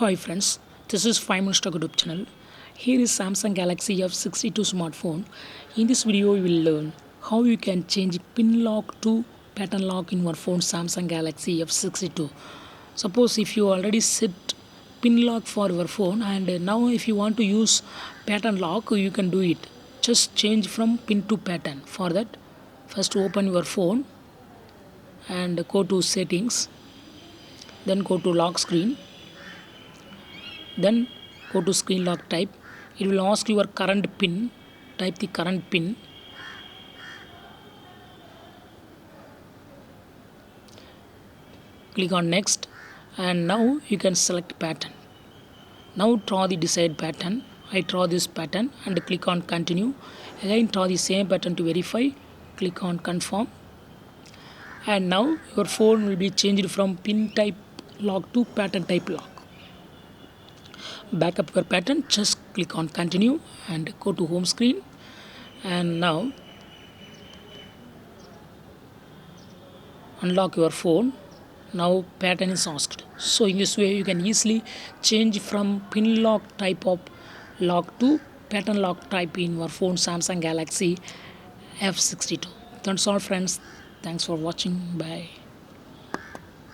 Hi friends, this is 5 Minutes Talk YouTube channel. Here is Samsung Galaxy F62 smartphone. In this video, you will learn how you can change pin lock to pattern lock in your phone Samsung Galaxy F62. Suppose if you already set pin lock for your phone and now if you want to use pattern lock, you can do it. Just change from pin to pattern. For that, first open your phone and go to settings, then go to lock screen. Then go to screen lock type. It will ask your current pin. Type the current pin. Click on next, and now you can select pattern. Now draw the desired pattern. I draw this pattern and click on continue. Again draw the same pattern to verify. Click on confirm. And now your phone will be changed from pin type lock to pattern type lock. Backup your pattern, just click on continue and go to home screen, and now unlock your phone. Now pattern is asked, so in this way you can easily change from pin lock type of lock to pattern lock type in your phone Samsung Galaxy F62. That's all friends, thanks for watching, bye.